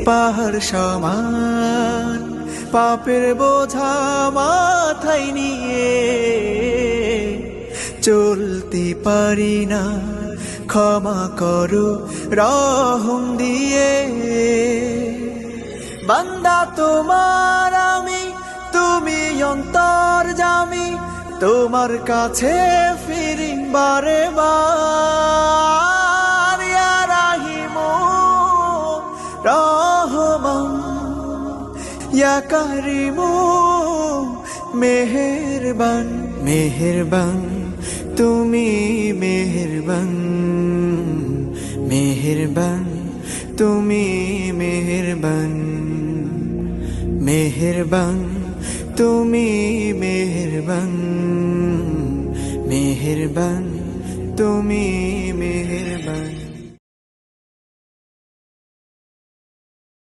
পাহাড় সমান পাপের বোঝা মাথায় নিয়ে চলতে পারি না, ক্ষমা করো রহম দিয়ে। বান্দা তোমার আমি, তুমি অন্তর্যামী, তোমার কাছে ফিরি বারে বার। ইয়া রাহিমু রহমান, ইয়া কারিমু মেহেরবান, মেহেরবান তুমি মেহেরবান, মেহেরবান তুমি মেহেরবান, মেহেরবান তুমি মেহেরবান, মেহেরবান তুমি মেহেরবান।